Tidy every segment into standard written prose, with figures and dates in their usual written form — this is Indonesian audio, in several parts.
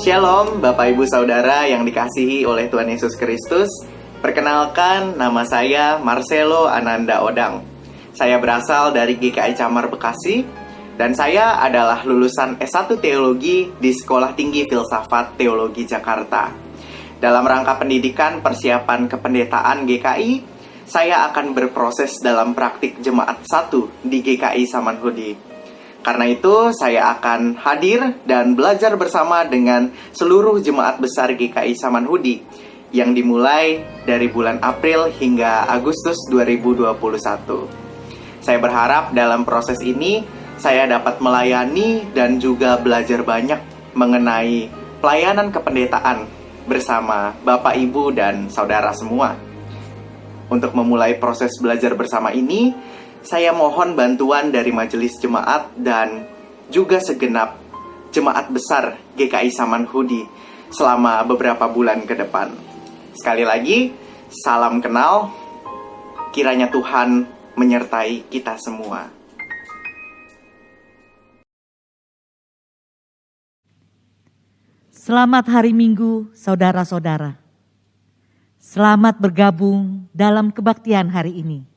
Shalom Bapak Ibu Saudara yang dikasihi oleh Tuhan Yesus Kristus. Perkenalkan, nama saya Marcelo Ananda Odang. Saya berasal dari GKI Camar Bekasi dan saya adalah lulusan S1 Teologi di Sekolah Tinggi Filsafat Teologi Jakarta. Dalam rangka pendidikan persiapan kependetaan GKI, saya akan berproses dalam praktik Jemaat 1 di GKI Samanhudi. Karena itu, saya akan hadir dan belajar bersama dengan seluruh jemaat besar GKI Samanhudi yang dimulai dari bulan April hingga Agustus 2021. Saya berharap dalam proses ini, saya dapat melayani dan juga belajar banyak mengenai pelayanan kependetaan bersama Bapak, Ibu, dan Saudara semua. Untuk memulai proses belajar bersama ini, saya mohon bantuan dari majelis jemaat dan juga segenap jemaat besar GKI Samanhudi selama beberapa bulan ke depan. Sekali lagi, salam kenal. Kiranya Tuhan menyertai kita semua. Selamat hari Minggu, saudara-saudara. Selamat bergabung dalam kebaktian hari ini.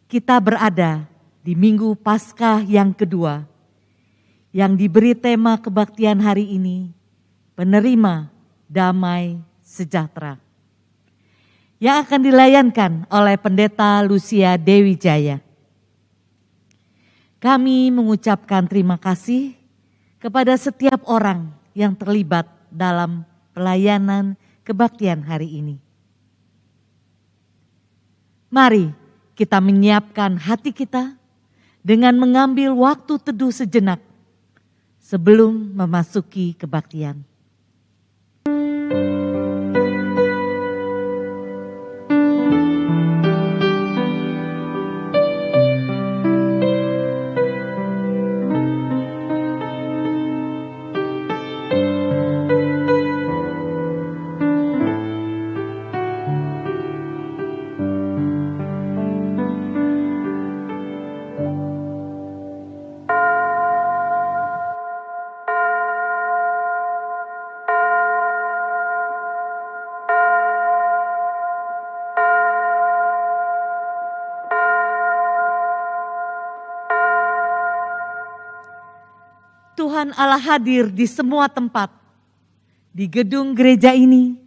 Kita berada di Minggu Paskah yang kedua, yang diberi tema kebaktian hari ini, penerima damai sejahtera, yang akan dilayankan oleh Pendeta Lucia Dewi Jaya. Kami mengucapkan terima kasih kepada setiap orang yang terlibat dalam pelayanan kebaktian hari ini. Mari kita menyiapkan hati kita dengan mengambil waktu teduh sejenak sebelum memasuki kebaktian. Tuhan Allah hadir di semua tempat, di gedung gereja ini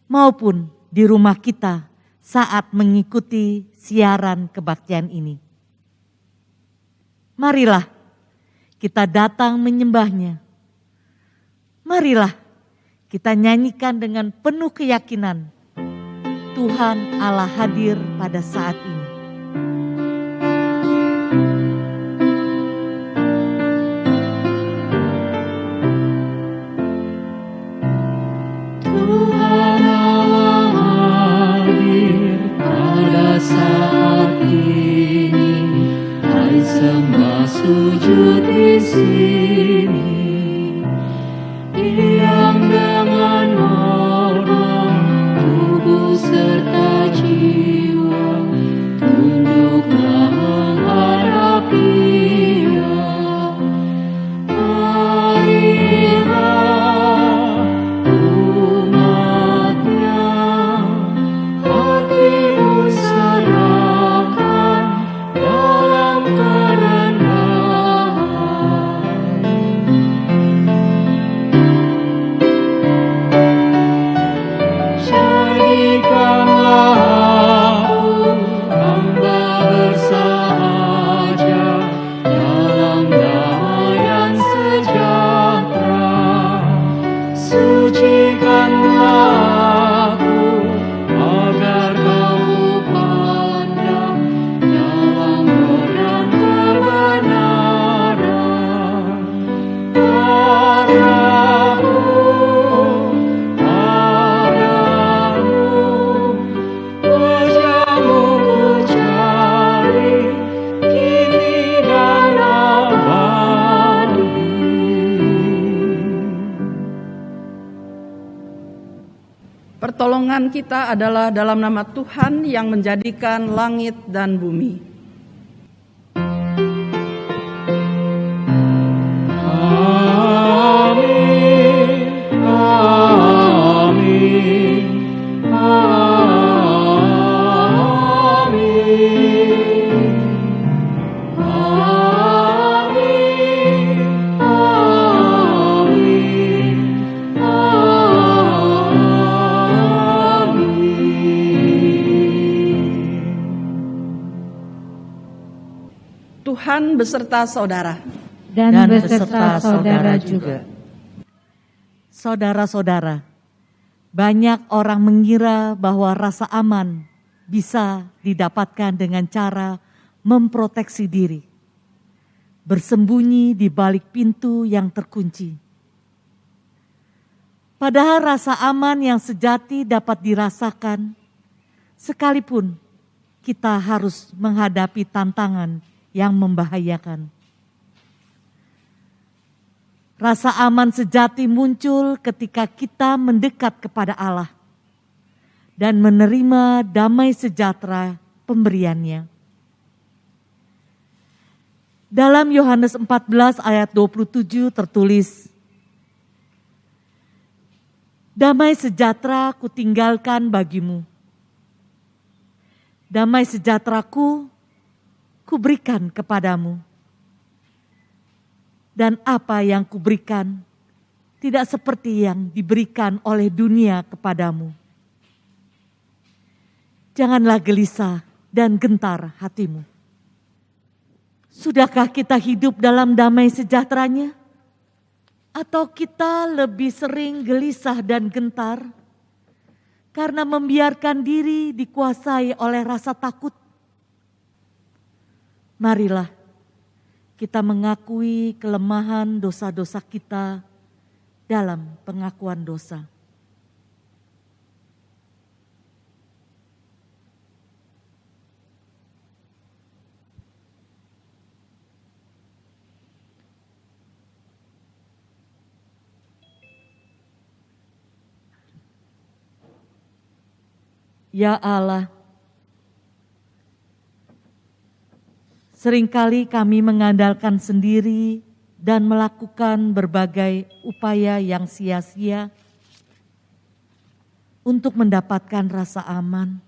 maupun di rumah kita saat mengikuti siaran kebaktian ini. Marilah kita datang menyembahnya. Marilah kita nyanyikan dengan penuh keyakinan, Tuhan Allah hadir pada saat ini. Sujud di sini, yang dengan hormat tubuh serta jiwa tunduklah menghadap Dia. Marilah umatnya, hatimu serahkan dalam kerendahan. Pertolongan kita adalah dalam nama Tuhan yang menjadikan langit dan bumi. Amin. Tuhan beserta saudara. dan beserta saudara juga. Saudara-saudara, banyak orang mengira bahwa rasa aman bisa didapatkan dengan cara memproteksi diri, bersembunyi di balik pintu yang terkunci. Padahal rasa aman yang sejati dapat dirasakan sekalipun kita harus menghadapi tantangan yang membahayakan. Rasa aman sejati muncul ketika kita mendekat kepada Allah dan menerima damai sejahtera pemberiannya. Dalam Yohanes 14 ayat 27 tertulis, "Damai sejahtera kutinggalkan bagimu. Damai sejahteraku kuberikan kepadamu. Dan apa yang kuberikan tidak seperti yang diberikan oleh dunia kepadamu. Janganlah gelisah dan gentar hatimu." Sudahkah kita hidup dalam damai sejahteranya? Atau kita lebih sering gelisah dan gentar karena membiarkan diri dikuasai oleh rasa takut? Marilah kita mengakui kelemahan dosa-dosa kita dalam pengakuan dosa. Ya Allah, seringkali kami mengandalkan sendiri dan melakukan berbagai upaya yang sia-sia untuk mendapatkan rasa aman.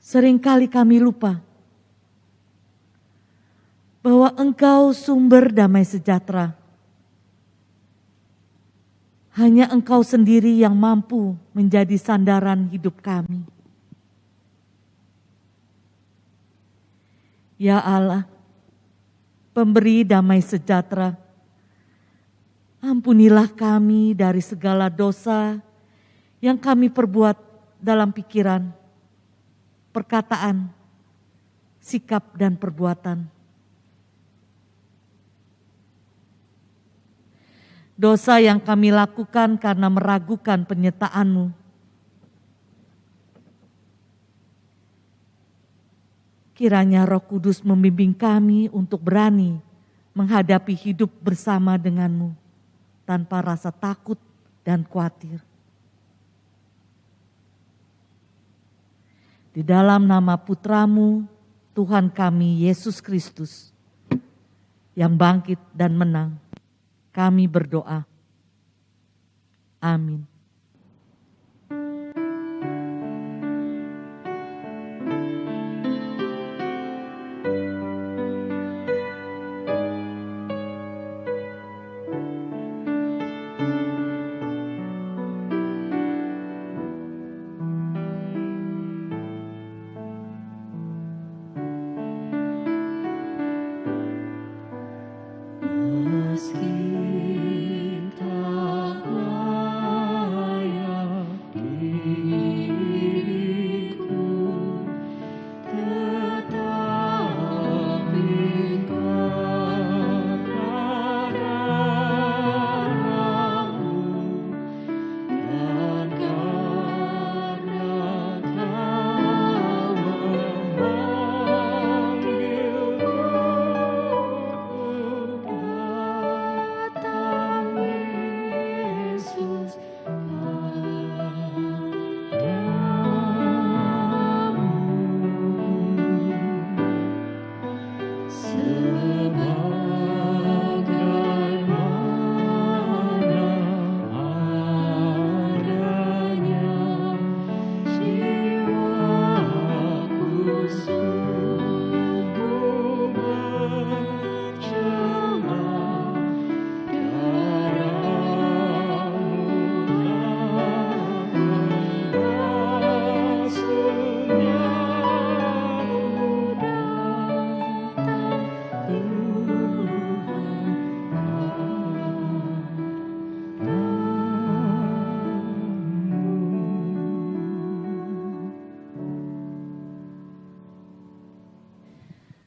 Seringkali kami lupa bahwa Engkau sumber damai sejahtera. Hanya Engkau sendiri yang mampu menjadi sandaran hidup kami. Ya Allah, pemberi damai sejahtera, ampunilah kami dari segala dosa yang kami perbuat dalam pikiran, perkataan, sikap dan perbuatan. Dosa yang kami lakukan karena meragukan penyertaan-Mu. Kiranya Roh Kudus membimbing kami untuk berani menghadapi hidup bersama dengan-Mu tanpa rasa takut dan khawatir. Di dalam nama Putra-Mu, Tuhan kami Yesus Kristus, yang bangkit dan menang, kami berdoa. Amin. Meski tak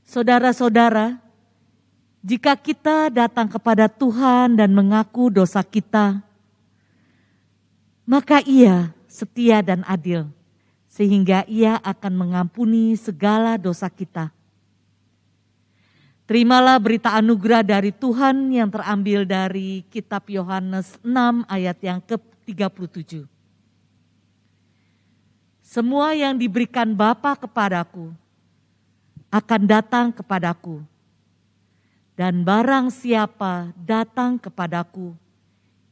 Saudara-saudara, jika kita datang kepada Tuhan dan mengaku dosa kita, maka Ia setia dan adil, sehingga Ia akan mengampuni segala dosa kita. Terimalah berita anugerah dari Tuhan yang terambil dari kitab Yohanes 6 ayat yang ke-37. Semua yang diberikan Bapa kepadaku akan datang kepadaku, dan barang siapa datang kepadaku,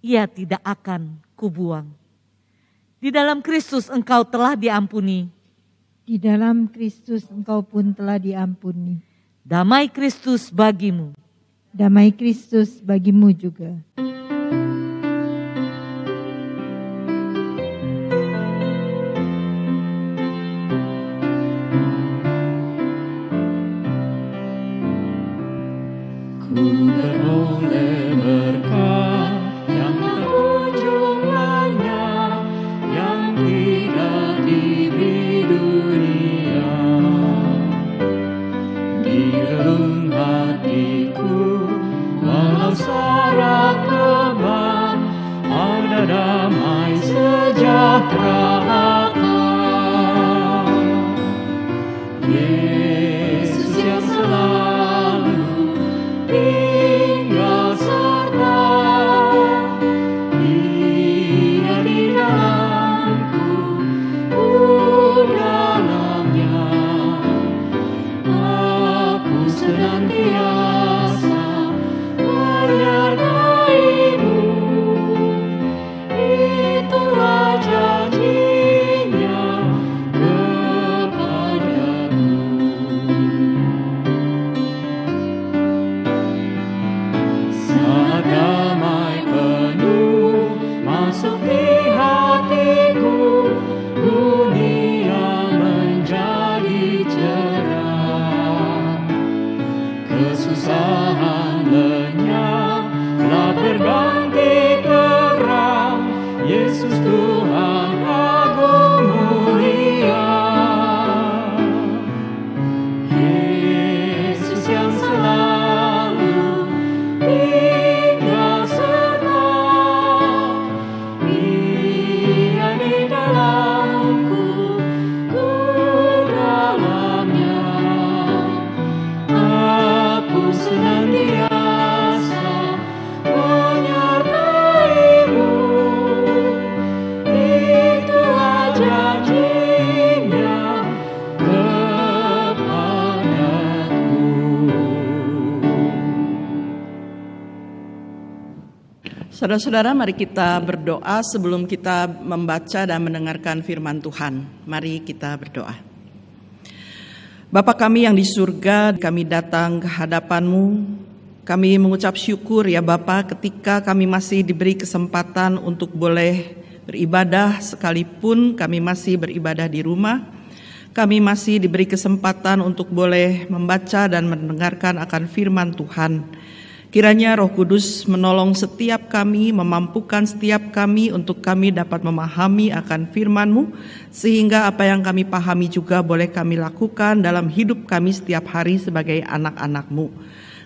ia tidak akan kubuang. Di dalam Kristus engkau telah diampuni. Di dalam Kristus engkau pun telah diampuni. Damai Kristus bagimu. Damai Kristus bagimu juga. Ku beroleh berkah yang tak ujung lenyap, yang tidak diberi dunia. Di relung hatiku, walau syarat kebal, ada damai sejahtera akan. Yesus yang selalu tinggal serta, Dia di dalamku, ku dalamnya. Aku senantiasa menyertai-Mu, itulah janji-Nya kepadaku. Saat damai penuh masuk di hatiku, dunia menjadi cerah. Kesusahan lenyap, telah berganti terang. Yesus Tuhan agung mulia. Yesus yang selalu tinggal serta, Dia di dalamku, ku dalamnya. Aku senantiasa menyertai-Mu, itulah janji-Nya kepadaku. Saudara-saudara, mari kita berdoa sebelum kita membaca dan mendengarkan firman Tuhan. Mari kita berdoa. Bapa kami yang di surga, kami datang ke hadapan-Mu. Kami mengucap syukur ya Bapa, ketika kami masih diberi kesempatan untuk boleh beribadah, sekalipun kami masih beribadah di rumah. Kami masih diberi kesempatan untuk boleh membaca dan mendengarkan akan firman Tuhan. Kiranya Roh Kudus menolong setiap kami, memampukan setiap kami untuk kami dapat memahami akan firman-Mu, sehingga apa yang kami pahami juga boleh kami lakukan dalam hidup kami setiap hari sebagai anak-anak-Mu.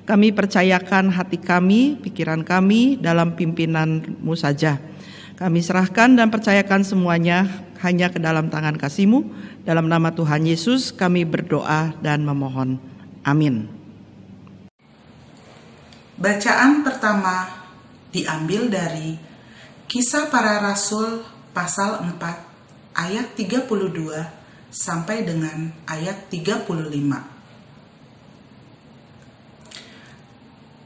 Kami percayakan hati kami, pikiran kami dalam pimpinan-Mu saja. Kami serahkan dan percayakan semuanya hanya ke dalam tangan kasih-Mu. Dalam nama Tuhan Yesus kami berdoa dan memohon. Amin. Bacaan pertama diambil dari Kisah Para Rasul pasal 4 ayat 32 sampai dengan ayat 35.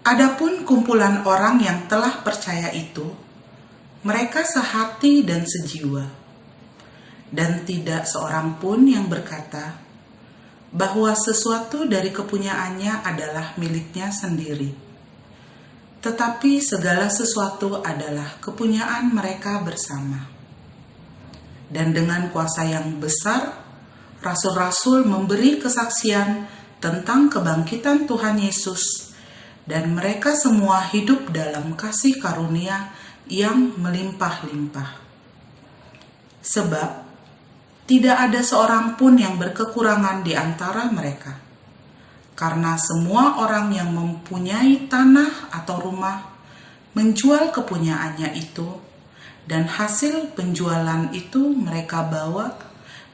Adapun kumpulan orang yang telah percaya itu, mereka sehati dan sejiwa, dan tidak seorang pun yang berkata bahwa sesuatu dari kepunyaannya adalah miliknya sendiri. Tetapi segala sesuatu adalah kepunyaan mereka bersama. Dan dengan kuasa yang besar, rasul-rasul memberi kesaksian tentang kebangkitan Tuhan Yesus, dan mereka semua hidup dalam kasih karunia yang melimpah-limpah. Sebab tidak ada seorang pun yang berkekurangan di antara mereka, karena semua orang yang mempunyai tanah atau rumah menjual kepunyaannya itu, dan hasil penjualan itu mereka bawa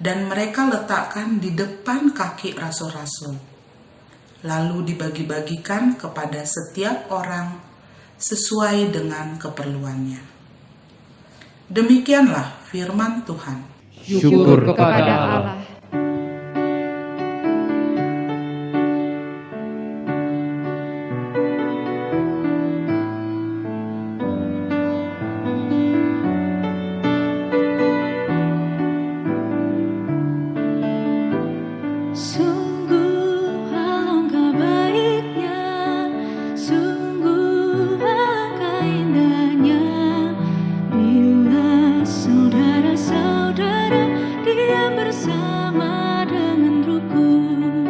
dan mereka letakkan di depan kaki rasul-rasul, lalu dibagi-bagikan kepada setiap orang sesuai dengan keperluannya. Demikianlah firman Tuhan. Syukur kepada Allah. Sungguh alangkah baiknya, sungguh alangkah indahnya, bila saudara-saudara diam bersama dengan rukun.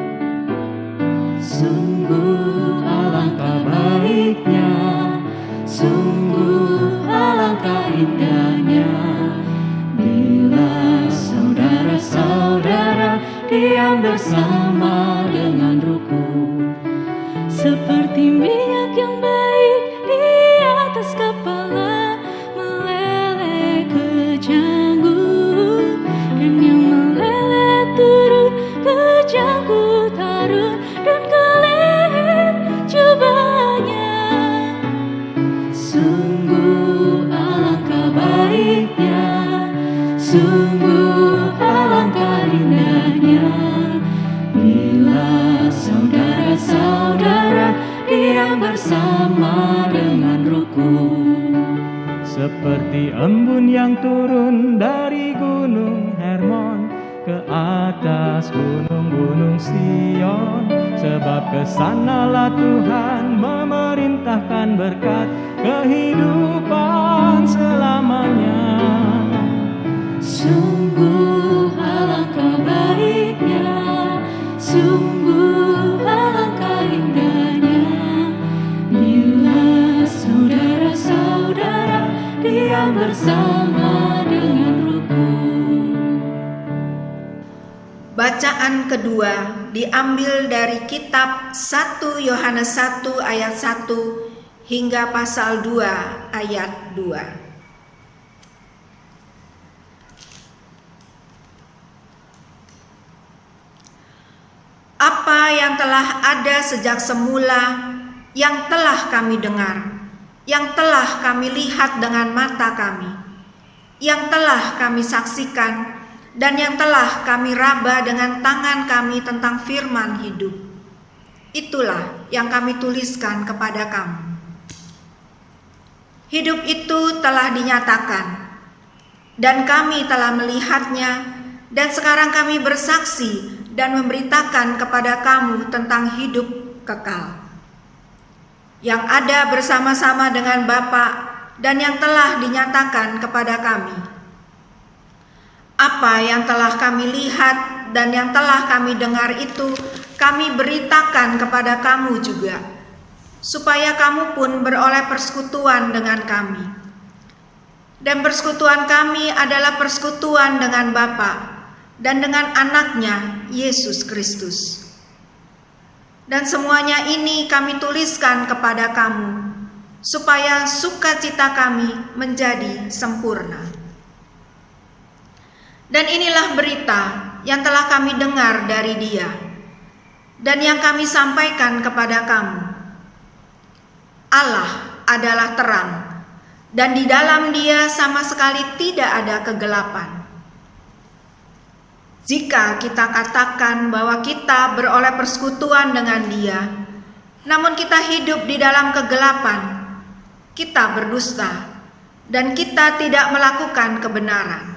Sungguh alangkah baiknya, sungguh alangkah indahnya, bila saudara-saudara diam bersama dengan rukun. Seperti minyak yang baik di atas kepala meleleh ke janggut, dan yang meleleh turun ke janggut Harun dan ke leher jubahnya. Sungguh alangkah baiknya, sungguh alangkah indahnya, bila saudara-saudara diam bersama dengan rukun. Seperti embun yang turun dari gunung Hermon ke atas gunung-gunung Sion, sebab kesanalah Tuhan memerintahkan berkat kehidupan selamanya. Sungguh alangkah baiknya, sungguh alangkah indahnya, bila saudara-saudara diam bersama dengan rukun. Bacaan kedua diambil dari kitab 1 Yohanes 1 ayat 1 hingga pasal 2 ayat 2. Apa yang telah ada sejak semula, yang telah kami dengar, yang telah kami lihat dengan mata kami, yang telah kami saksikan, dan yang telah kami raba dengan tangan kami tentang firman hidup, itulah yang kami tuliskan kepada kamu. Hidup itu telah dinyatakan, dan kami telah melihatnya, dan sekarang kami bersaksi dan memberitakan kepada kamu tentang hidup kekal yang ada bersama-sama dengan Bapa dan yang telah dinyatakan kepada kami. Apa yang telah kami lihat dan yang telah kami dengar itu kami beritakan kepada kamu juga, supaya kamu pun beroleh persekutuan dengan kami. Dan persekutuan kami adalah persekutuan dengan Bapa dan dengan anaknya Yesus Kristus. Dan semuanya ini kami tuliskan kepada kamu, supaya sukacita kami menjadi sempurna. Dan inilah berita yang telah kami dengar dari Dia, dan yang kami sampaikan kepada kamu. Allah adalah terang, dan di dalam Dia sama sekali tidak ada kegelapan. Jika kita katakan bahwa kita beroleh persekutuan dengan Dia, namun kita hidup di dalam kegelapan, kita berdusta dan kita tidak melakukan kebenaran.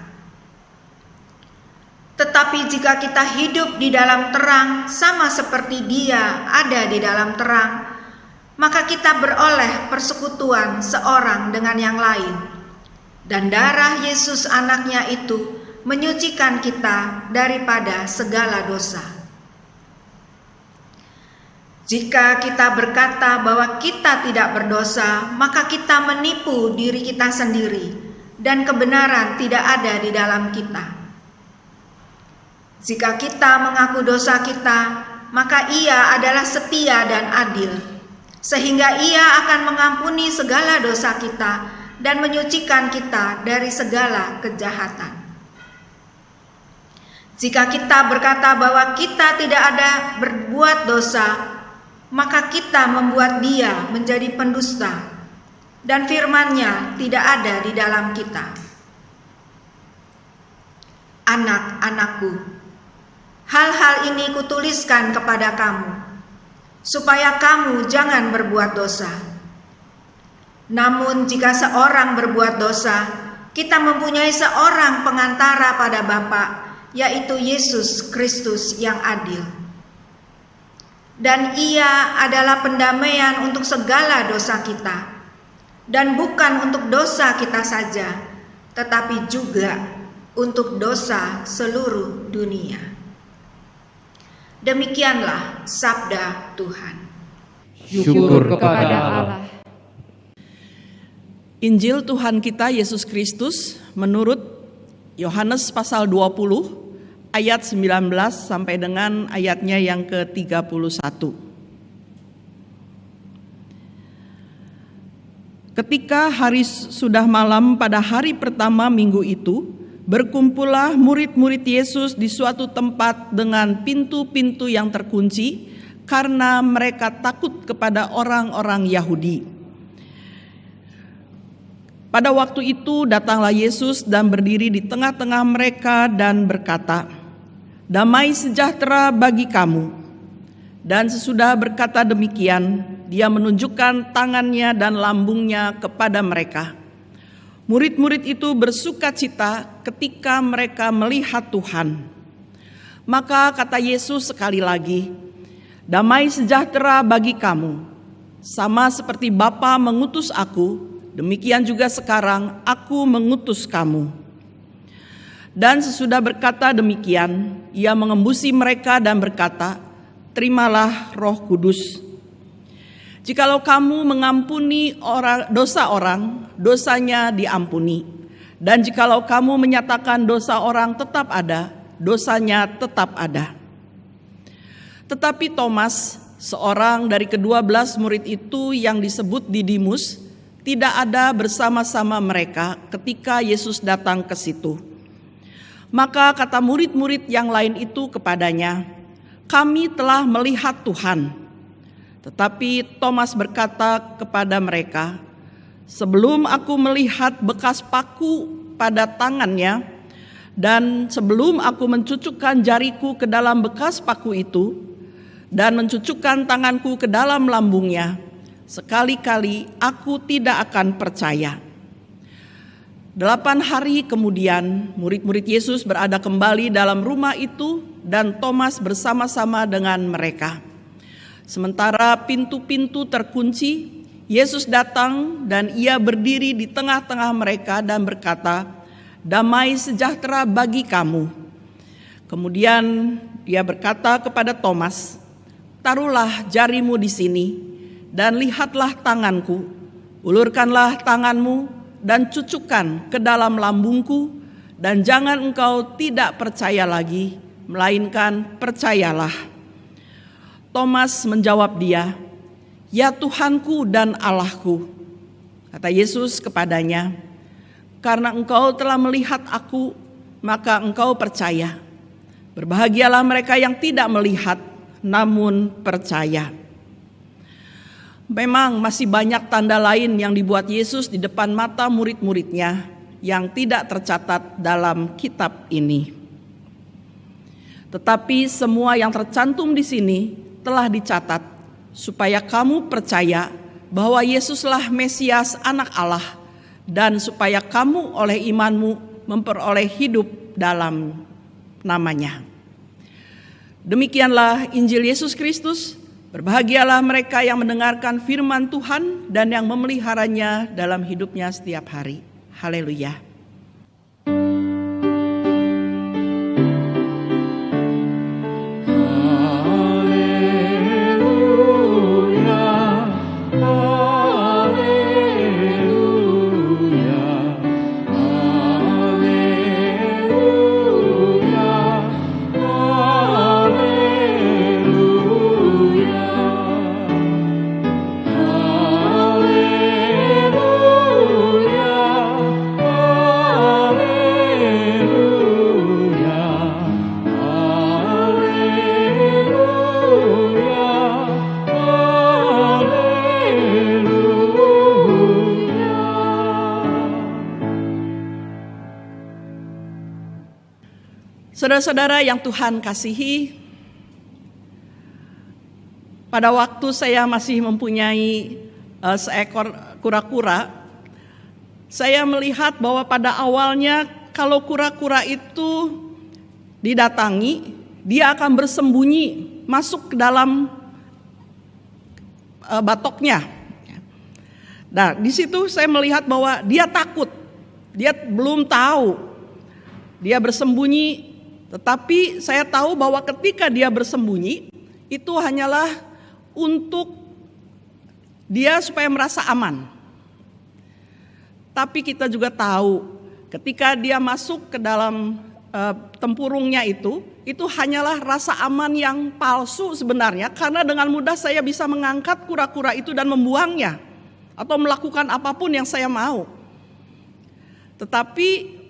Tetapi jika kita hidup di dalam terang sama seperti Dia ada di dalam terang, maka kita beroleh persekutuan seorang dengan yang lain, dan darah Yesus anaknya itu menyucikan kita daripada segala dosa. Jika kita berkata bahwa kita tidak berdosa, maka kita menipu diri kita sendiri, dan kebenaran tidak ada di dalam kita. Jika kita mengaku dosa kita, maka Ia adalah setia dan adil, sehingga Ia akan mengampuni segala dosa kita dan menyucikan kita dari segala kejahatan. Jika kita berkata bahwa kita tidak ada berbuat dosa, maka kita membuat Dia menjadi pendusta, dan firman-Nya tidak ada di dalam kita. Anak-anakku, hal-hal ini kutuliskan kepada kamu, supaya kamu jangan berbuat dosa. Namun jika seorang berbuat dosa, kita mempunyai seorang pengantara pada Bapa, yaitu Yesus Kristus yang adil. Dan Ia adalah pendamaian untuk segala dosa kita, dan bukan untuk dosa kita saja, tetapi juga untuk dosa seluruh dunia. Demikianlah sabda Tuhan. Syukur kepada Allah. Injil Tuhan kita Yesus Kristus menurut Yohanes pasal 20 ayat 19 sampai dengan ayatnya yang ke-31. Ketika hari sudah malam pada hari pertama minggu itu, berkumpullah murid-murid Yesus di suatu tempat dengan pintu-pintu yang terkunci karena mereka takut kepada orang-orang Yahudi. Pada waktu itu datanglah Yesus dan berdiri di tengah-tengah mereka dan berkata, "Damai sejahtera bagi kamu." Dan sesudah berkata demikian, Dia menunjukkan tangannya dan lambungnya kepada mereka. Murid-murid itu bersukacita ketika mereka melihat Tuhan. Maka kata Yesus sekali lagi, "Damai sejahtera bagi kamu. Sama seperti Bapa mengutus aku, demikian juga sekarang aku mengutus kamu." Dan sesudah berkata demikian, Ia mengembusi mereka dan berkata, "Terimalah Roh Kudus. Jikalau kamu mengampuni dosa orang, dosanya diampuni. Dan jikalau kamu menyatakan dosa orang tetap ada, dosanya tetap ada." Tetapi Thomas, seorang dari ke-12 murid itu yang disebut Didimus, tidak ada bersama-sama mereka ketika Yesus datang ke situ. Maka kata murid-murid yang lain itu kepadanya, "Kami telah melihat Tuhan." Tetapi Thomas berkata kepada mereka, "Sebelum aku melihat bekas paku pada tangannya, dan sebelum aku mencucukkan jariku ke dalam bekas paku itu, dan mencucukkan tanganku ke dalam lambungnya, sekali-kali aku tidak akan percaya." 8 hari kemudian, murid-murid Yesus berada kembali dalam rumah itu dan Thomas bersama-sama dengan mereka. Sementara pintu-pintu terkunci, Yesus datang dan Ia berdiri di tengah-tengah mereka dan berkata, "Damai sejahtera bagi kamu." Kemudian Dia berkata kepada Thomas, "Taruhlah jarimu di sini dan lihatlah tanganku, ulurkanlah tanganmu dan cucukkan ke dalam lambungku, dan jangan engkau tidak percaya lagi, melainkan percayalah." Thomas menjawab Dia, "Ya Tuhanku dan Allahku." Kata Yesus kepadanya, "Karena engkau telah melihat aku, maka engkau percaya. Berbahagialah mereka yang tidak melihat, namun percaya." Memang masih banyak tanda lain yang dibuat Yesus di depan mata murid-muridnya yang tidak tercatat dalam kitab ini. Tetapi semua yang tercantum di sini telah dicatat supaya kamu percaya bahwa Yesuslah Mesias Anak Allah, dan supaya kamu oleh imanmu memperoleh hidup dalam namanya. Demikianlah Injil Yesus Kristus. Berbahagialah mereka yang mendengarkan firman Tuhan dan yang memeliharanya dalam hidupnya setiap hari. Haleluya. Haleluya. Saudara-saudara yang Tuhan kasihi, pada waktu saya masih mempunyai seekor kura-kura, saya melihat bahwa pada awalnya kalau kura-kura itu didatangi, dia akan bersembunyi masuk ke dalam batoknya. Nah, di situ saya melihat bahwa dia takut, dia belum tahu, dia bersembunyi. Tetapi saya tahu bahwa ketika dia bersembunyi, itu hanyalah untuk dia supaya merasa aman. Tapi kita juga tahu, ketika dia masuk ke dalam tempurungnya itu hanyalah rasa aman yang palsu sebenarnya, karena dengan mudah saya bisa mengangkat kura-kura itu dan membuangnya atau melakukan apapun yang saya mau. Tetapi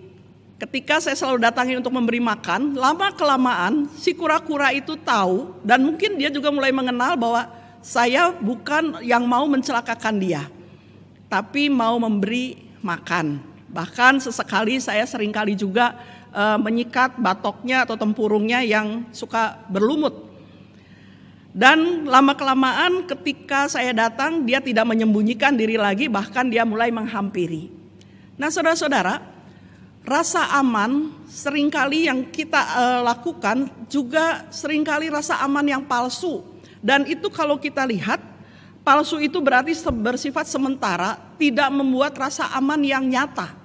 ketika saya selalu datangi untuk memberi makan, lama-kelamaan si kura-kura itu tahu, dan mungkin dia juga mulai mengenal bahwa saya bukan yang mau mencelakakan dia, tapi mau memberi makan. Bahkan sesekali saya seringkali juga menyikat batoknya atau tempurungnya yang suka berlumut. Dan lama-kelamaan ketika saya datang, dia tidak menyembunyikan diri lagi, bahkan dia mulai menghampiri. Nah, saudara-saudara, rasa aman seringkali yang kita lakukan juga seringkali rasa aman yang palsu. Dan itu kalau kita lihat, palsu itu berarti bersifat sementara, tidak membuat rasa aman yang nyata.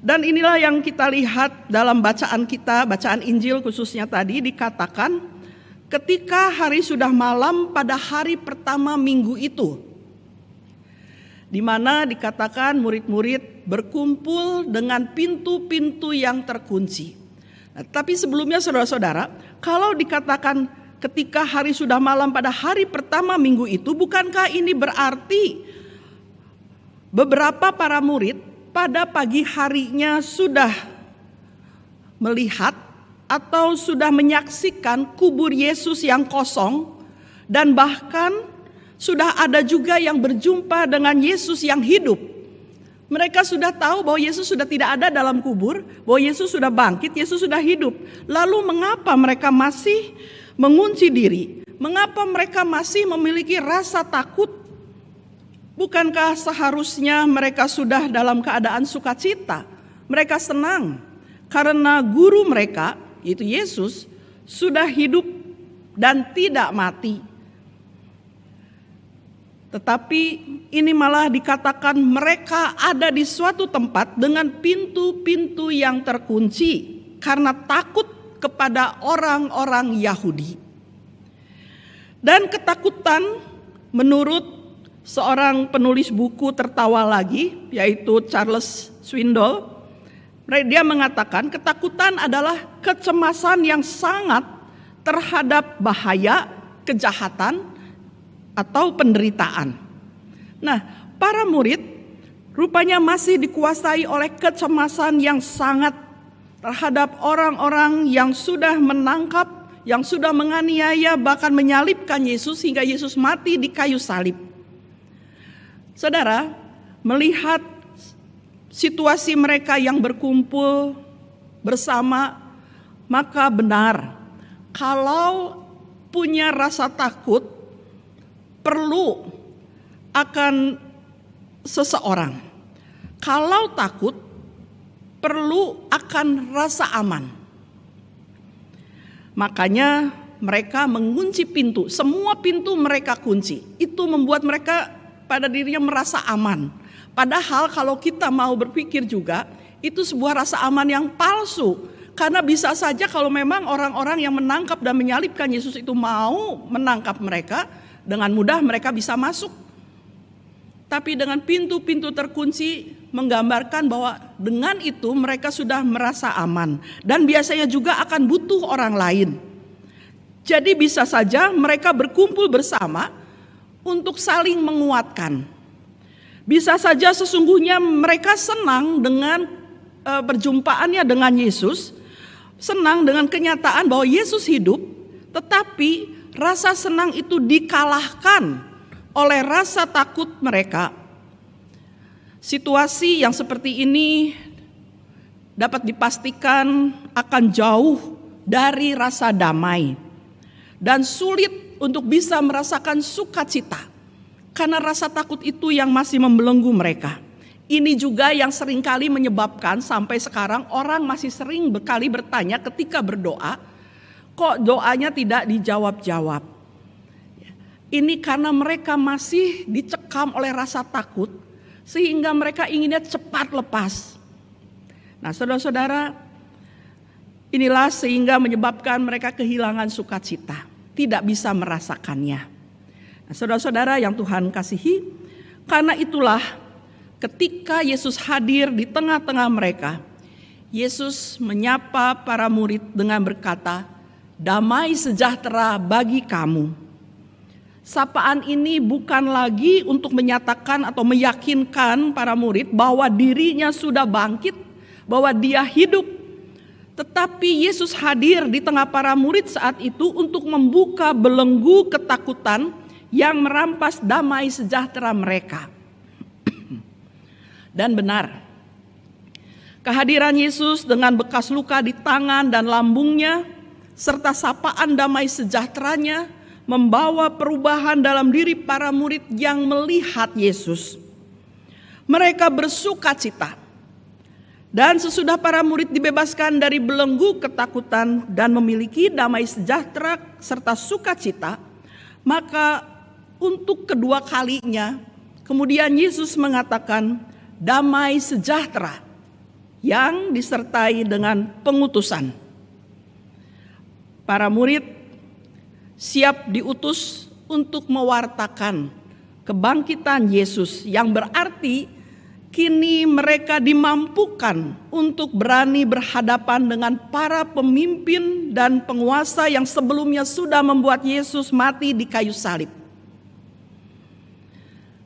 Dan inilah yang kita lihat dalam bacaan kita, bacaan Injil khususnya tadi dikatakan, ketika hari sudah malam pada hari pertama minggu itu, di mana dikatakan murid-murid berkumpul dengan pintu-pintu yang terkunci. Nah, tapi sebelumnya saudara-saudara, kalau dikatakan ketika hari sudah malam pada hari pertama minggu itu, bukankah ini berarti beberapa para murid pada pagi harinya sudah melihat atau sudah menyaksikan kubur Yesus yang kosong, dan bahkan sudah ada juga yang berjumpa dengan Yesus yang hidup. Mereka sudah tahu bahwa Yesus sudah tidak ada dalam kubur, bahwa Yesus sudah bangkit, Yesus sudah hidup. Lalu mengapa mereka masih mengunci diri? Mengapa mereka masih memiliki rasa takut? Bukankah seharusnya mereka sudah dalam keadaan sukacita? Mereka senang karena guru mereka, yaitu Yesus, sudah hidup dan tidak mati. Tetapi ini malah dikatakan mereka ada di suatu tempat dengan pintu-pintu yang terkunci karena takut kepada orang-orang Yahudi. Dan ketakutan menurut seorang penulis buku tertawa lagi, yaitu Charles Swindoll, dia mengatakan ketakutan adalah kecemasan yang sangat terhadap bahaya, kejahatan, atau penderitaan. Nah, para murid rupanya masih dikuasai oleh kecemasan yang sangat terhadap orang-orang yang sudah menangkap, yang sudah menganiaya, bahkan menyalibkan Yesus hingga Yesus mati di kayu salib. Saudara, melihat situasi mereka yang berkumpul bersama, maka benar kalau punya rasa takut perlu akan seseorang. Kalau takut perlu akan rasa aman. Makanya mereka mengunci pintu, semua pintu mereka kunci. Itu membuat mereka pada dirinya merasa aman. Padahal kalau kita mau berpikir juga, itu sebuah rasa aman yang palsu. Karena bisa saja kalau memang orang-orang yang menangkap dan menyalibkan Yesus itu mau menangkap mereka, dengan mudah mereka bisa masuk. Tapi dengan pintu-pintu terkunci menggambarkan bahwa dengan itu mereka sudah merasa aman. Dan biasanya juga akan butuh orang lain. Jadi bisa saja mereka berkumpul bersama untuk saling menguatkan. Bisa saja sesungguhnya mereka senang dengan perjumpaannya dengan Yesus, senang dengan kenyataan bahwa Yesus hidup, tetapi rasa senang itu dikalahkan oleh rasa takut mereka. Situasi yang seperti ini dapat dipastikan akan jauh dari rasa damai dan sulit untuk bisa merasakan sukacita karena rasa takut itu yang masih membelenggu mereka. Ini juga yang seringkali menyebabkan sampai sekarang orang masih sering berkali bertanya ketika berdoa, kok doanya tidak dijawab-jawab. Ini karena mereka masih dicekam oleh rasa takut sehingga mereka inginnya cepat lepas. Nah, saudara-saudara, inilah sehingga menyebabkan mereka kehilangan sukacita, tidak bisa merasakannya. Nah, saudara-saudara yang Tuhan kasihi, karena itulah ketika Yesus hadir di tengah-tengah mereka, Yesus menyapa para murid dengan berkata, "Damai sejahtera bagi kamu." Sapaan ini bukan lagi untuk menyatakan atau meyakinkan para murid bahwa dirinya sudah bangkit, bahwa dia hidup. Tetapi Yesus hadir di tengah para murid saat itu untuk membuka belenggu ketakutan yang merampas damai sejahtera mereka. Dan benar, kehadiran Yesus dengan bekas luka di tangan dan lambungnya, serta sapaan damai sejahteranya, membawa perubahan dalam diri para murid yang melihat Yesus. Mereka bersukacita. Dan sesudah para murid dibebaskan dari belenggu ketakutan dan memiliki damai sejahtera serta sukacita, maka untuk kedua kalinya, kemudian Yesus mengatakan, damai sejahtera yang disertai dengan pengutusan. Para murid siap diutus untuk mewartakan kebangkitan Yesus, yang berarti kini mereka dimampukan untuk berani berhadapan dengan para pemimpin dan penguasa yang sebelumnya sudah membuat Yesus mati di kayu salib.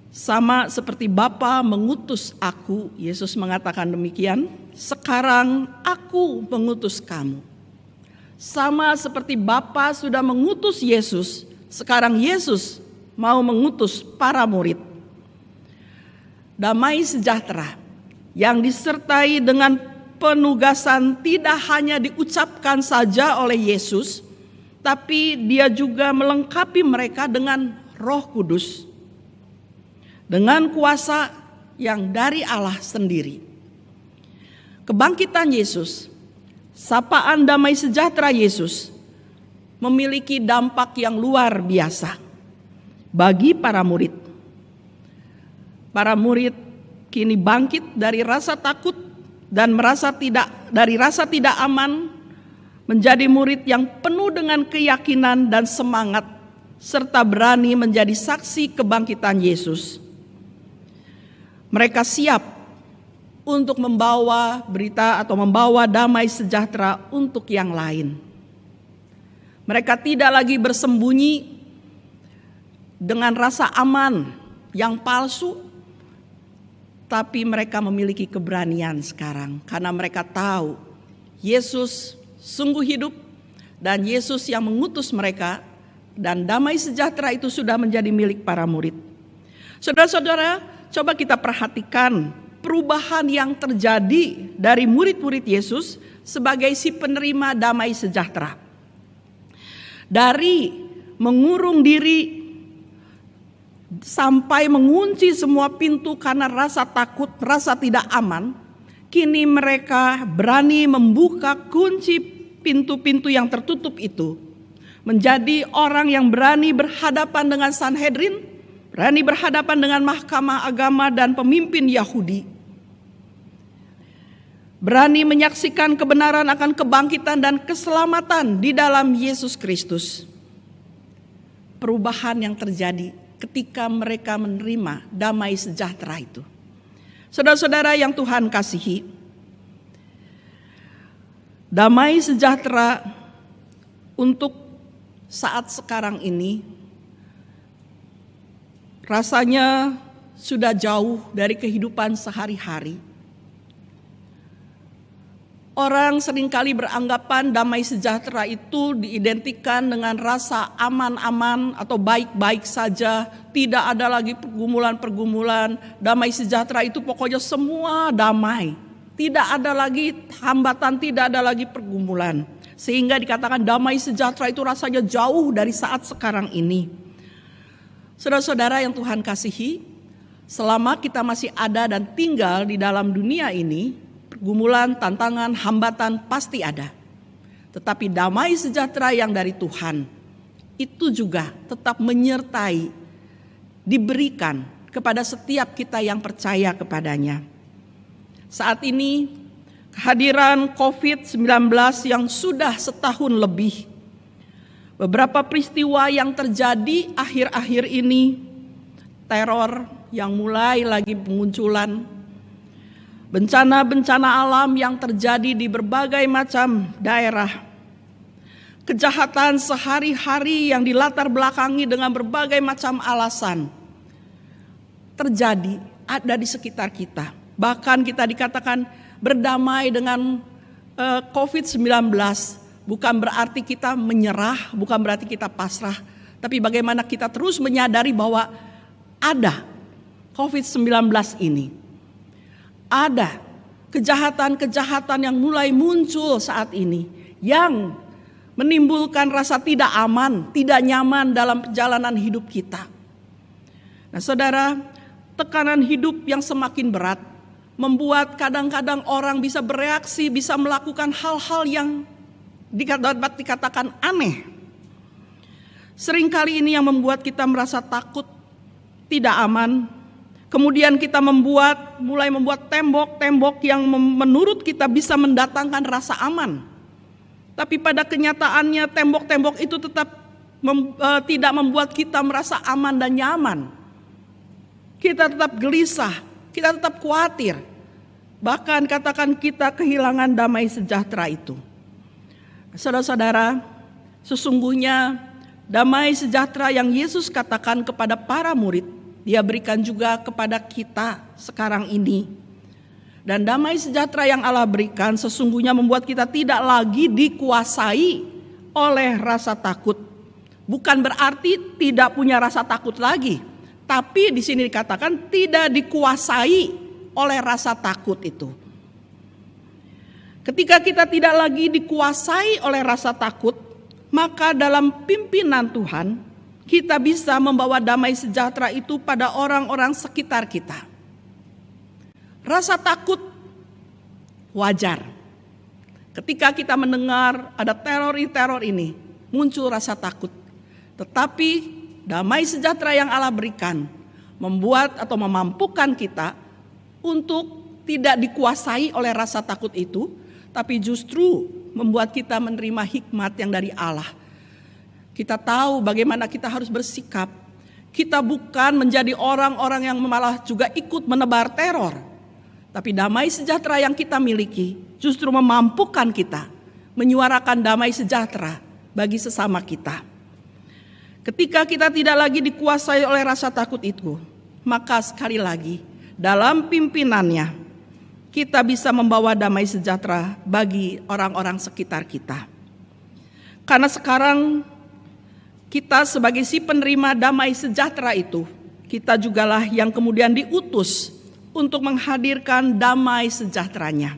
Sama seperti Bapa mengutus aku, Yesus mengatakan demikian, sekarang aku mengutus kamu. Sama seperti Bapa sudah mengutus Yesus, sekarang Yesus mau mengutus para murid. Damai sejahtera yang disertai dengan penugasan tidak hanya diucapkan saja oleh Yesus, tapi dia juga melengkapi mereka dengan Roh Kudus, dengan kuasa yang dari Allah sendiri. Kebangkitan Yesus, sapaan damai sejahtera Yesus memiliki dampak yang luar biasa bagi para murid. Para murid kini bangkit dari rasa takut dan rasa tidak aman, menjadi murid yang penuh dengan keyakinan dan semangat, serta berani menjadi saksi kebangkitan Yesus. Mereka siap untuk membawa berita atau membawa damai sejahtera untuk yang lain. Mereka tidak lagi bersembunyi dengan rasa aman yang palsu, tapi mereka memiliki keberanian sekarang karena mereka tahu Yesus sungguh hidup dan Yesus yang mengutus mereka, dan damai sejahtera itu sudah menjadi milik para murid. Saudara-saudara, coba kita perhatikan perubahan yang terjadi dari murid-murid Yesus sebagai si penerima damai sejahtera. Dari mengurung diri sampai mengunci semua pintu karena rasa takut, rasa tidak aman, kini mereka berani membuka kunci pintu-pintu yang tertutup itu. Menjadi orang yang berani berhadapan dengan Sanhedrin, berani berhadapan dengan mahkamah agama dan pemimpin Yahudi. Berani menyaksikan kebenaran akan kebangkitan dan keselamatan di dalam Yesus Kristus. Perubahan yang terjadi ketika mereka menerima damai sejahtera itu. Saudara-saudara yang Tuhan kasihi, damai sejahtera untuk saat sekarang ini rasanya sudah jauh dari kehidupan sehari-hari. Orang seringkali beranggapan damai sejahtera itu diidentikan dengan rasa aman-aman atau baik-baik saja, tidak ada lagi pergumulan-pergumulan. Damai sejahtera itu pokoknya semua damai. tidak ada lagi hambatan, tidak ada lagi pergumulan. Sehingga dikatakan damai sejahtera itu rasanya jauh dari saat sekarang ini. Saudara-saudara yang Tuhan kasihi, selama kita masih ada dan tinggal di dalam dunia ini, pergumulan, tantangan, hambatan pasti ada. Tetapi damai sejahtera yang dari Tuhan itu juga tetap menyertai, diberikan kepada setiap kita yang percaya kepadanya. Saat ini kehadiran COVID-19 yang sudah setahun lebih, beberapa peristiwa yang terjadi akhir-akhir ini, teror yang mulai lagi bermunculan, bencana-bencana alam yang terjadi di berbagai macam daerah, kejahatan sehari-hari yang dilatar belakangi dengan berbagai macam alasan terjadi, ada di sekitar kita. Bahkan kita dikatakan berdamai dengan COVID-19, bukan berarti kita menyerah, bukan berarti kita pasrah, tapi bagaimana kita terus menyadari bahwa ada COVID-19 ini. Ada kejahatan-kejahatan yang mulai muncul saat ini yang menimbulkan rasa tidak aman, tidak nyaman dalam perjalanan hidup kita. Nah, saudara, tekanan hidup yang semakin berat membuat kadang-kadang orang bisa bereaksi, bisa melakukan hal-hal yang dapat dikatakan aneh. Seringkali ini yang membuat kita merasa takut, tidak aman. Kemudian kita mulai membuat tembok-tembok yang menurut kita bisa mendatangkan rasa aman. Tapi pada kenyataannya tembok-tembok itu tetap tidak membuat kita merasa aman dan nyaman. Kita tetap gelisah, kita tetap khawatir. Bahkan katakan kita kehilangan damai sejahtera itu. Saudara-saudara, sesungguhnya damai sejahtera yang Yesus katakan kepada para murid, Dia berikan juga kepada kita sekarang ini. Dan damai sejahtera yang Allah berikan sesungguhnya membuat kita tidak lagi dikuasai oleh rasa takut. Bukan berarti tidak punya rasa takut lagi, tapi di sini dikatakan tidak dikuasai oleh rasa takut itu. Ketika kita tidak lagi dikuasai oleh rasa takut, maka dalam pimpinan Tuhan kita bisa membawa damai sejahtera itu pada orang-orang sekitar kita. Rasa takut wajar. Ketika kita mendengar ada teror ini, muncul rasa takut. Tetapi damai sejahtera yang Allah berikan membuat atau memampukan kita untuk tidak dikuasai oleh rasa takut itu, tapi justru membuat kita menerima hikmat yang dari Allah. Kita tahu bagaimana kita harus bersikap. Kita bukan menjadi orang-orang yang malah juga ikut menebar teror. Tapi damai sejahtera yang kita miliki justru memampukan kita menyuarakan damai sejahtera bagi sesama kita. Ketika kita tidak lagi dikuasai oleh rasa takut itu, maka sekali lagi dalam pimpinannya kita bisa membawa damai sejahtera bagi orang-orang sekitar kita. Karena sekarang kita sebagai si penerima damai sejahtera itu, kita jugalah yang kemudian diutus untuk menghadirkan damai sejahteranya.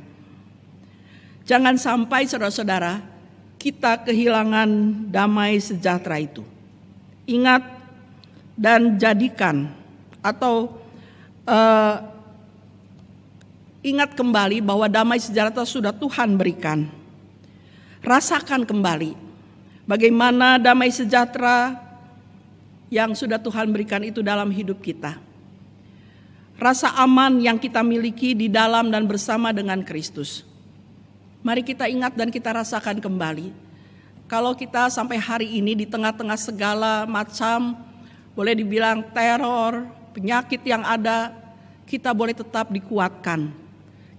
Jangan sampai saudara-saudara kita kehilangan damai sejahtera itu. Ingat dan jadikan atau ingat kembali bahwa damai sejahtera sudah Tuhan berikan. Rasakan kembali bagaimana damai sejahtera yang sudah Tuhan berikan itu dalam hidup kita. Rasa aman yang kita miliki di dalam dan bersama dengan Kristus. Mari kita ingat dan kita rasakan kembali. Kalau kita sampai hari ini di tengah-tengah segala macam, boleh dibilang teror, penyakit yang ada, kita boleh tetap dikuatkan.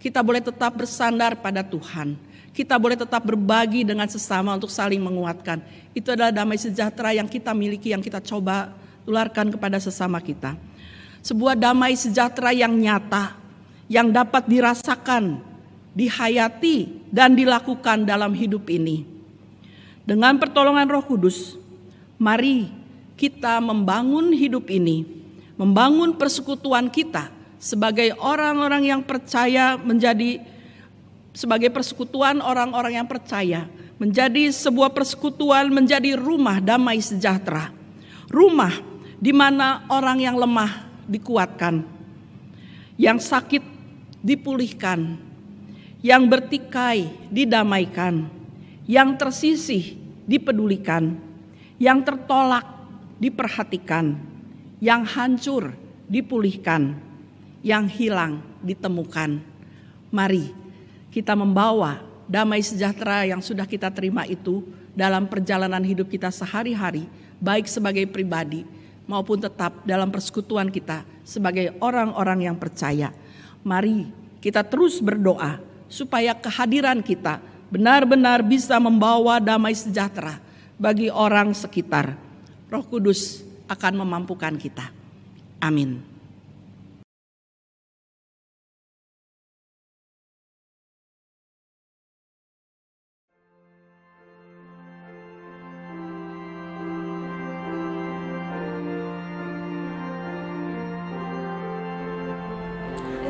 Kita boleh tetap bersandar pada Tuhan. Kita boleh tetap berbagi dengan sesama untuk saling menguatkan. Itu adalah damai sejahtera yang kita miliki, yang kita coba tularkan kepada sesama kita. Sebuah damai sejahtera yang nyata, yang dapat dirasakan, dihayati, dan dilakukan dalam hidup ini. Dengan pertolongan Roh Kudus, mari kita membangun hidup ini, membangun persekutuan kita sebagai orang-orang yang percaya menjadi sebagai persekutuan orang-orang yang percaya, menjadi sebuah persekutuan, menjadi rumah damai sejahtera. Rumah di mana orang yang lemah dikuatkan, yang sakit dipulihkan, yang bertikai didamaikan, yang tersisih dipedulikan, yang tertolak diperhatikan, yang hancur dipulihkan, yang hilang ditemukan. Mari kita membawa damai sejahtera yang sudah kita terima itu dalam perjalanan hidup kita sehari-hari, baik sebagai pribadi maupun tetap dalam persekutuan kita sebagai orang-orang yang percaya. Mari kita terus berdoa supaya kehadiran kita benar-benar bisa membawa damai sejahtera bagi orang sekitar. Roh Kudus akan memampukan kita. Amin.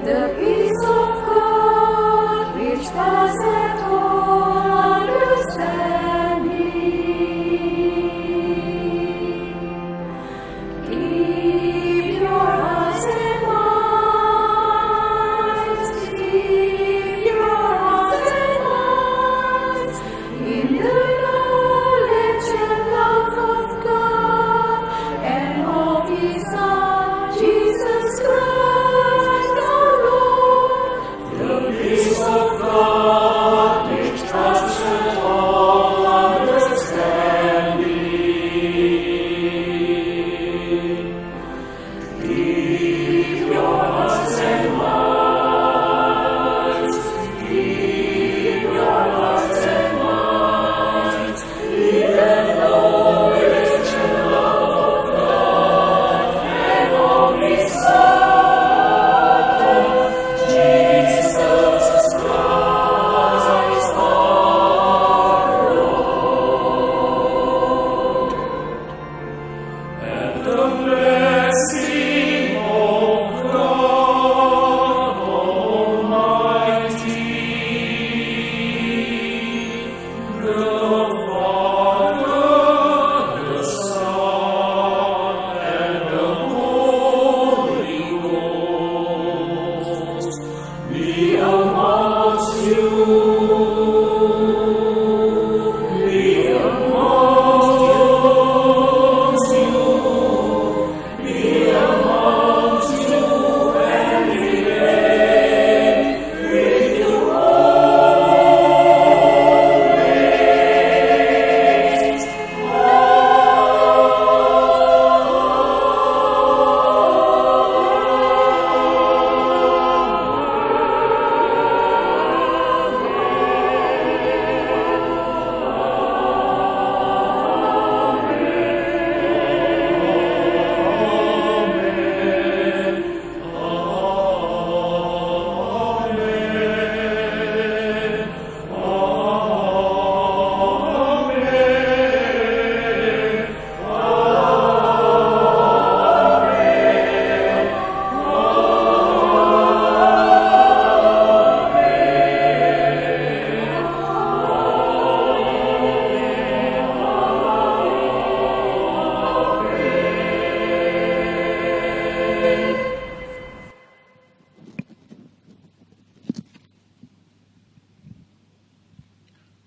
The peace of God which passeth all understanding, keep your hearts and minds, keep your hearts and minds in the knowledge and love of God and of His Son, Jesus Christ.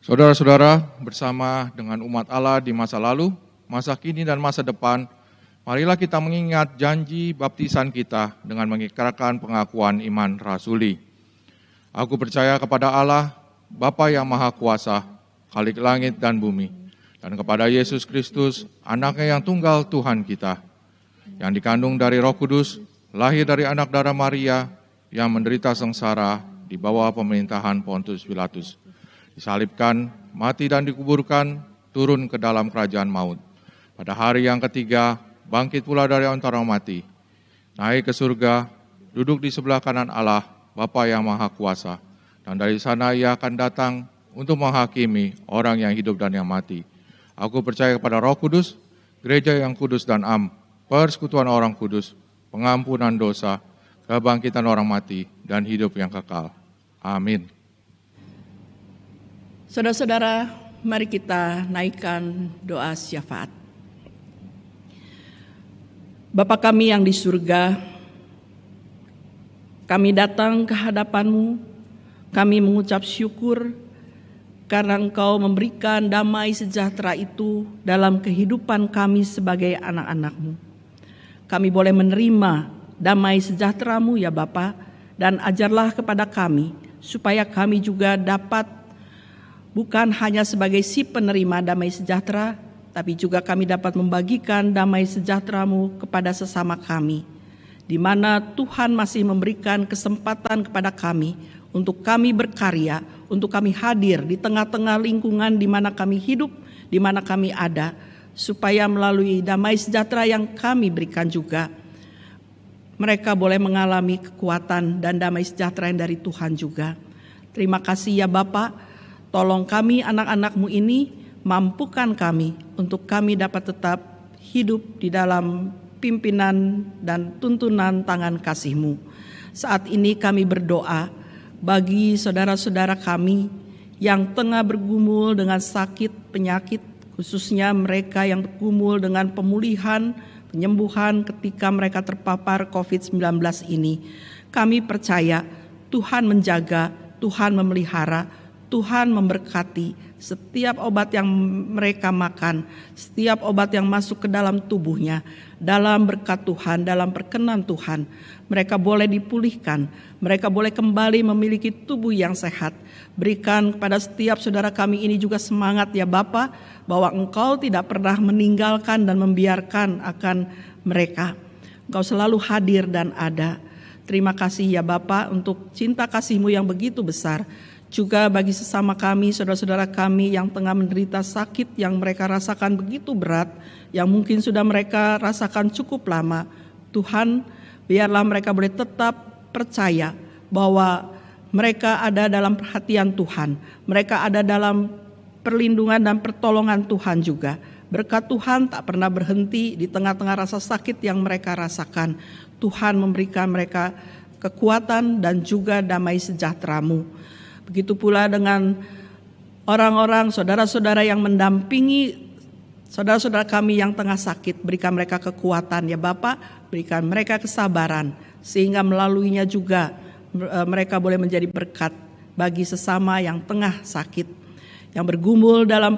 Saudara-saudara, bersama dengan umat Allah di masa lalu, masa kini dan masa depan, marilah kita mengingat janji baptisan kita dengan mengikrarkan pengakuan iman rasuli. Aku percaya kepada Allah, Bapa yang Maha Kuasa, Khalik langit dan bumi, dan kepada Yesus Kristus, Anaknya yang tunggal Tuhan kita, yang dikandung dari Roh Kudus, lahir dari anak darah Maria, yang menderita sengsara di bawah pemerintahan Pontius Pilatus, disalibkan, mati dan dikuburkan, turun ke dalam kerajaan maut. Pada hari yang ketiga, bangkit pula dari antara mati, naik ke surga, duduk di sebelah kanan Allah, Bapa yang Maha Kuasa, dan dari sana Ia akan datang untuk menghakimi orang yang hidup dan yang mati. Aku percaya kepada Roh Kudus, gereja yang kudus dan am, persekutuan orang kudus, pengampunan dosa, kebangkitan orang mati, dan hidup yang kekal. Amin. Saudara-saudara, mari kita naikkan doa syafaat. Bapa kami yang di surga, kami datang ke hadapan-Mu, kami mengucap syukur karena Engkau memberikan damai sejahtera itu dalam kehidupan kami sebagai anak-anak-Mu. Kami boleh menerima damai sejahtera-Mu ya Bapa, dan ajarlah kepada kami supaya kami juga dapat bukan hanya sebagai si penerima damai sejahtera, tapi juga kami dapat membagikan damai sejahtera-Mu kepada sesama kami, di mana Tuhan masih memberikan kesempatan kepada kami untuk kami berkarya, untuk kami hadir di tengah-tengah lingkungan di mana kami hidup, di mana kami ada, supaya melalui damai sejahtera yang kami berikan juga, mereka boleh mengalami kekuatan dan damai sejahtera yang dari Tuhan juga. Terima kasih ya Bapa, tolong kami anak-anak-Mu ini, mampukan kami untuk kami dapat tetap hidup di dalam pimpinan dan tuntunan tangan kasih-Mu. Saat ini kami berdoa bagi saudara-saudara kami yang tengah bergumul dengan sakit, penyakit, khususnya mereka yang bergumul dengan pemulihan, penyembuhan ketika mereka terpapar COVID-19 ini. Kami percaya Tuhan menjaga, Tuhan memelihara, Tuhan memberkati setiap obat yang mereka makan, setiap obat yang masuk ke dalam tubuhnya, dalam berkat Tuhan, dalam perkenan Tuhan. Mereka boleh dipulihkan, mereka boleh kembali memiliki tubuh yang sehat. Berikan kepada setiap saudara kami ini juga semangat ya Bapa, bahwa Engkau tidak pernah meninggalkan dan membiarkan akan mereka. Engkau selalu hadir dan ada. Terima kasih ya Bapa untuk cinta kasih-Mu yang begitu besar. Juga bagi sesama kami, saudara-saudara kami yang tengah menderita sakit yang mereka rasakan begitu berat, yang mungkin sudah mereka rasakan cukup lama. Tuhan, biarlah mereka boleh tetap percaya bahwa mereka ada dalam perhatian Tuhan. Mereka ada dalam perlindungan dan pertolongan Tuhan juga. Berkat Tuhan tak pernah berhenti di tengah-tengah rasa sakit yang mereka rasakan. Tuhan memberikan mereka kekuatan dan juga damai sejahtera-Mu. Begitu pula dengan orang-orang, saudara-saudara yang mendampingi saudara-saudara kami yang tengah sakit. Berikan mereka kekuatan ya Bapak, berikan mereka kesabaran, sehingga melaluinya juga mereka boleh menjadi berkat bagi sesama yang tengah sakit, yang bergumul dalam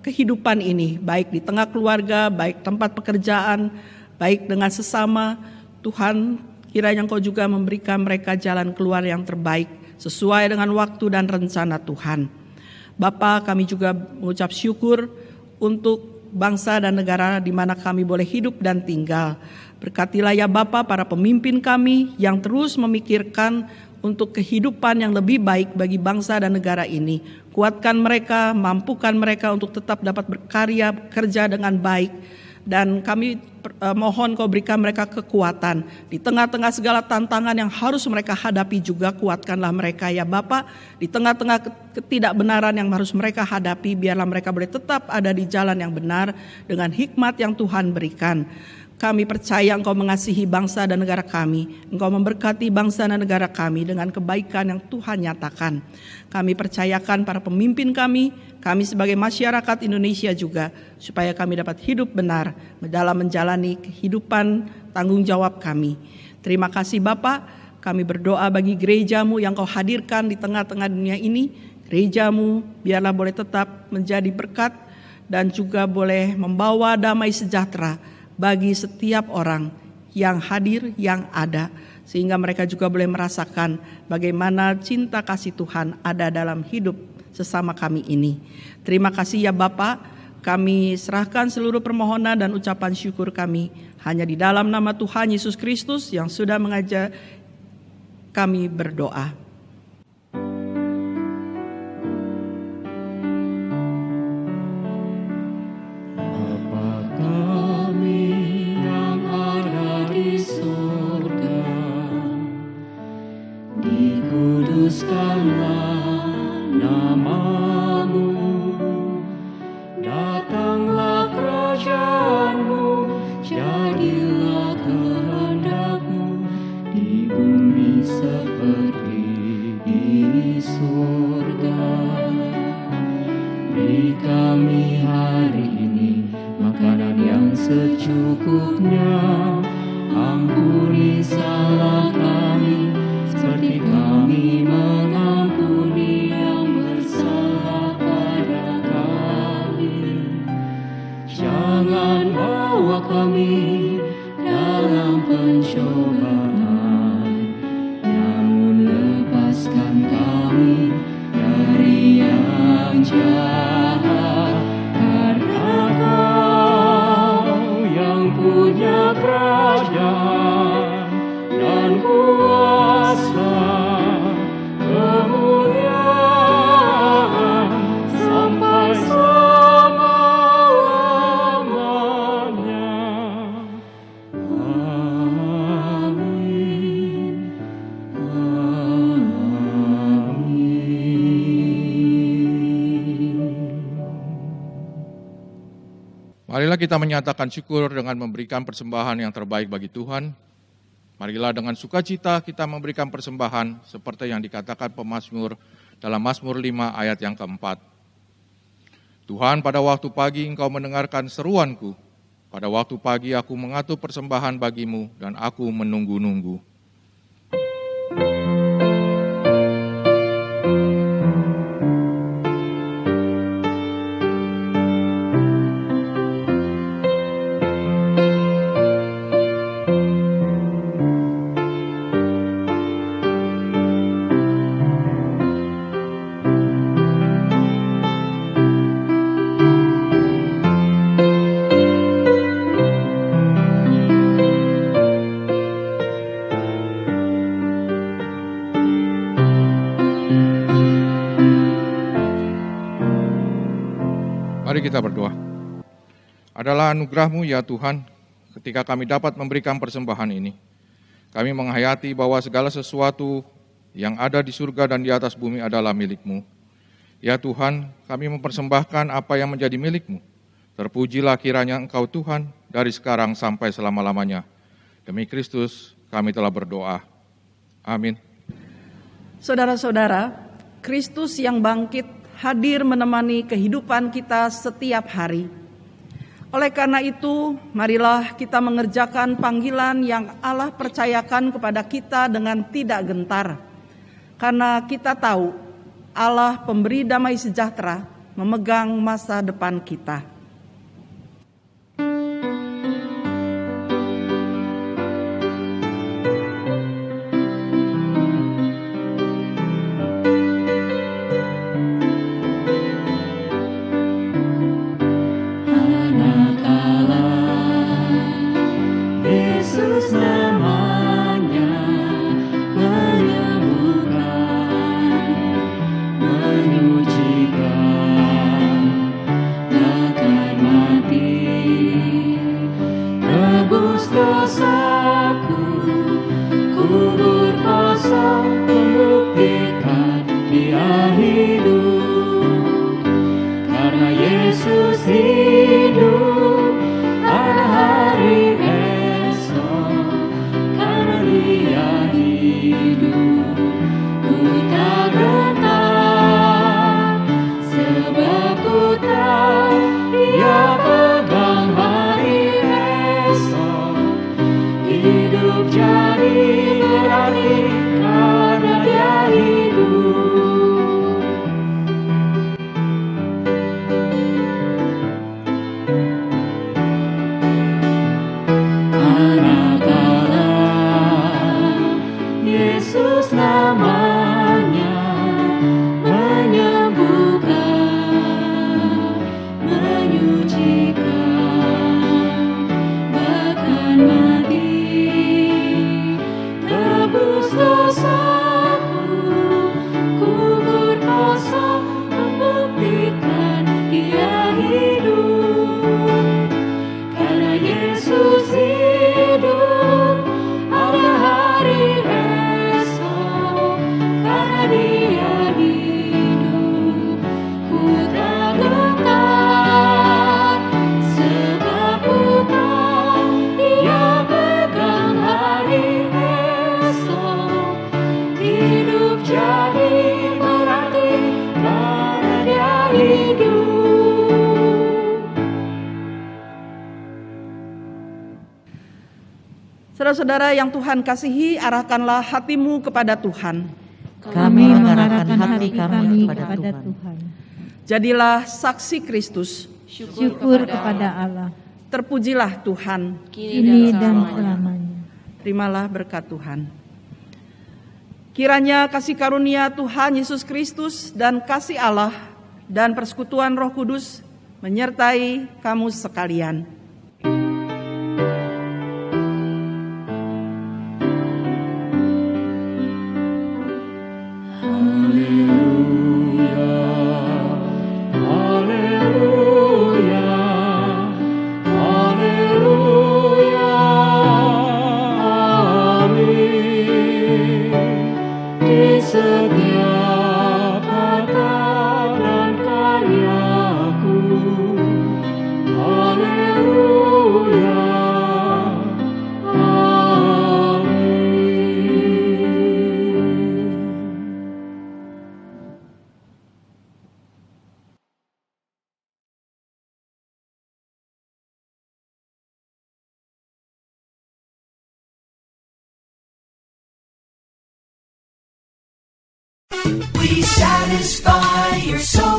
kehidupan ini, baik di tengah keluarga, baik tempat pekerjaan, baik dengan sesama. Tuhan, kiranya Engkau juga memberikan mereka jalan keluar yang terbaik, sesuai dengan waktu dan rencana Tuhan. Bapa, kami juga mengucap syukur untuk bangsa dan negara di mana kami boleh hidup dan tinggal. Berkatilah ya Bapa para pemimpin kami yang terus memikirkan untuk kehidupan yang lebih baik bagi bangsa dan negara ini. Kuatkan mereka, mampukan mereka untuk tetap dapat berkarya, bekerja dengan baik. Dan kami mohon Kau berikan mereka kekuatan di tengah-tengah segala tantangan yang harus mereka hadapi juga. Kuatkanlah mereka ya Bapa, di tengah-tengah ketidakbenaran yang harus mereka hadapi, biarlah mereka boleh tetap ada di jalan yang benar dengan hikmat yang Tuhan berikan. Kami percaya Engkau mengasihi bangsa dan negara kami. Engkau memberkati bangsa dan negara kami dengan kebaikan yang Tuhan nyatakan. Kami percayakan para pemimpin kami sebagai masyarakat Indonesia juga, supaya kami dapat hidup benar dalam menjalani kehidupan tanggung jawab kami. Terima kasih Bapa, kami berdoa bagi gereja-Mu yang Kau hadirkan di tengah-tengah dunia ini. Gereja-Mu biarlah boleh tetap menjadi berkat dan juga boleh membawa damai sejahtera bagi setiap orang yang hadir, yang ada, sehingga mereka juga boleh merasakan bagaimana cinta kasih Tuhan ada dalam hidup sesama kami ini. Terima kasih ya Bapa, kami serahkan seluruh permohonan dan ucapan syukur kami hanya di dalam nama Tuhan Yesus Kristus yang sudah mengajar kami berdoa. Dikuduskanlah nama-Mu, datanglah kerajaan-Mu, jadilah kehendak-Mu di bumi seperti Beri kami hari ini makanan yang secukupnya. Ampuni salah kami seperti kami mengampuni yang bersalah pada kami. Jangan bawa kami dalam pencobaan, namun lepaskan kami dari yang jahat. Karena Kau yang punya kerajaan dan kuasa, kemuliaan sampai selama-lamanya. Amin. Marilah kita menyatakan syukur dengan memberikan persembahan yang terbaik bagi Tuhan. Marilah dengan sukacita kita memberikan persembahan seperti yang dikatakan pemazmur dalam Mazmur 5 ayat yang keempat. Tuhan, pada waktu pagi Engkau mendengarkan seruanku. Pada waktu pagi aku mengatur persembahan bagimu dan aku menunggu-nunggu. Mari kita berdoa. Adalah anugerah-Mu ya Tuhan, ketika kami dapat memberikan persembahan ini. Kami menghayati bahwa segala sesuatu yang ada di surga dan di atas bumi adalah milik-Mu. Ya Tuhan, kami mempersembahkan apa yang menjadi milik-Mu. Terpujilah kiranya Engkau Tuhan dari sekarang sampai selama-lamanya. Demi Kristus kami telah berdoa. Amin. Saudara-saudara, Kristus yang bangkit hadir menemani kehidupan kita setiap hari. Oleh karena itu, marilah kita mengerjakan panggilan yang Allah percayakan kepada kita dengan tidak gentar. Karena kita tahu Allah pemberi damai sejahtera memegang masa depan kita. Saudara-saudara yang Tuhan kasihi, arahkanlah hatimu kepada Tuhan. Kami mengarahkan hati kami kepada Tuhan. Jadilah saksi Kristus. Syukur kepada Allah, Terpujilah Tuhan. kini dan selamanya. Terimalah berkat Tuhan. Kiranya kasih karunia Tuhan Yesus Kristus dan kasih Allah dan persekutuan Roh Kudus menyertai kamu sekalian. We satisfy your soul.